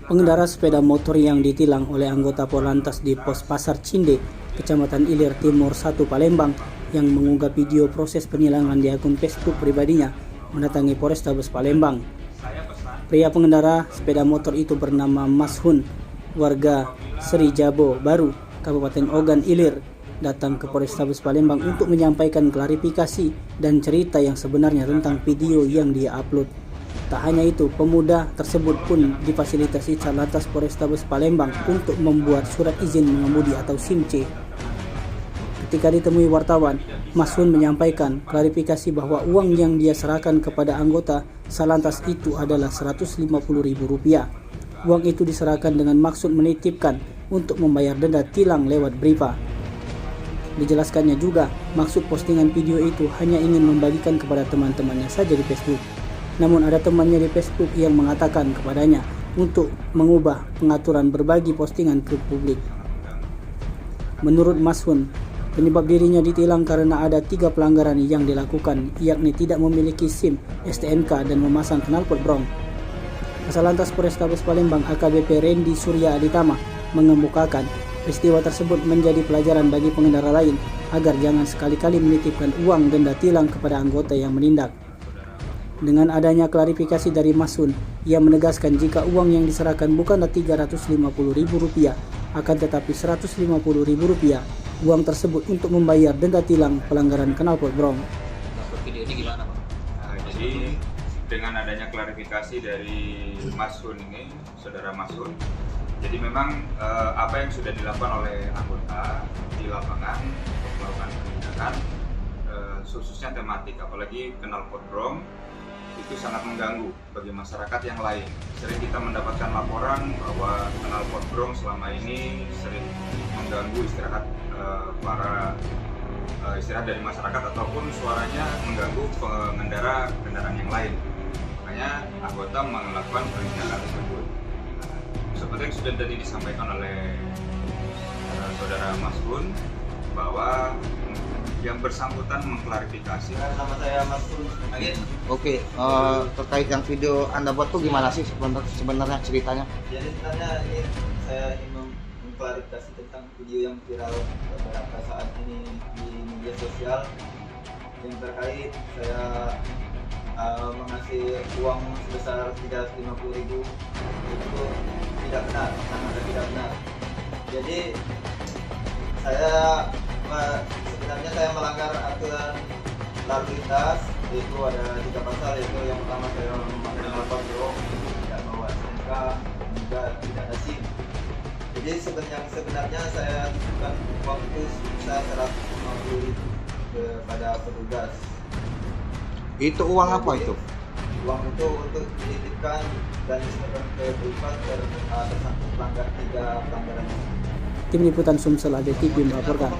Pengendara sepeda motor yang ditilang oleh anggota Polantas di Pos Pasar Cinde, Kecamatan Ilir Timur 1 Palembang, yang mengunggah video proses penilangan di akun Facebook pribadinya, mendatangi Polrestabes Palembang. Pria pengendara sepeda motor itu bernama Mas Hun, warga Seri Jabo Baru, Kabupaten Ogan Ilir, datang ke Polrestabes Palembang untuk menyampaikan klarifikasi dan cerita yang sebenarnya tentang video yang dia upload. Tak hanya itu, pemuda tersebut pun difasilitasi Satlantas Polrestabes Palembang untuk membuat surat izin mengemudi atau SIM-C. Ketika ditemui wartawan, Mas Hun menyampaikan klarifikasi bahwa uang yang dia serahkan kepada anggota Satlantas itu adalah Rp150.000. Uang itu diserahkan dengan maksud menitipkan untuk membayar denda tilang lewat Bripa. Dijelaskannya juga, maksud postingan video itu hanya ingin membagikan kepada teman-temannya saja di Facebook. Namun ada temannya di Facebook yang mengatakan kepadanya untuk mengubah pengaturan berbagi postingan ke publik. Menurut Mas Hun, penyebab dirinya ditilang karena ada 3 pelanggaran yang dilakukan, yakni tidak memiliki SIM, STNK, dan memasang knalpot brong. Satlantas Polrestabes Palembang AKBP Randy Surya Aditama mengemukakan peristiwa tersebut menjadi pelajaran bagi pengendara lain agar jangan sekali-kali menitipkan uang denda tilang kepada anggota yang menindak. Dengan adanya klarifikasi dari Mas Hun, ia menegaskan jika uang yang diserahkan bukanlah Rp350.000, akan tetapi Rp150.000, uang tersebut untuk membayar denda tilang pelanggaran knalpot brong. Video ini gimana, Pak? Jadi dengan adanya klarifikasi dari Mas Hun ini, saudara Mas Hun, jadi memang apa yang sudah dilakukan oleh anggota di lapangan untuk melakukan penindakan, khususnya tematik, apalagi knalpot brong, itu sangat mengganggu bagi masyarakat yang lain. Sering kita mendapatkan laporan bahwa knalpot brong selama ini sering mengganggu istirahat istirahat dari masyarakat ataupun suaranya mengganggu pengendara kendaraan yang lain. Makanya anggota melakukan penindakan tersebut. Seperti yang sudah tadi disampaikan oleh saudara Mas Hun, bahwa yang bersangkutan mengklarifikasi. Nama saya Mas Hun. Oke, terkait yang video Anda buat tuh gimana sih sebenarnya ceritanya? Jadi sebenarnya ini saya ingin mengklarifikasi tentang video yang viral beberapa saat ini di media sosial yang terkait saya mengasih uang sebesar Rp350.000 itu tidak benar, sangat tidak benar. Jadi sebenarnya saya melanggar aturan lalu lintas, yaitu ada 3 pasal, yaitu yang pertama saya memakai knalpot brong, tidak bawa STNK, juga tidak ada SIM. Jadi sebenarnya saya tujukan uang itu sebesar Rp150.000 kepada petugas. Itu uang apa itu? Uang itu untuk dititipkan dan diserahkan ke Bripa tersangkut pelanggar 3 pelanggaran. Tim Liputan Sumsel AD TV melaporkan.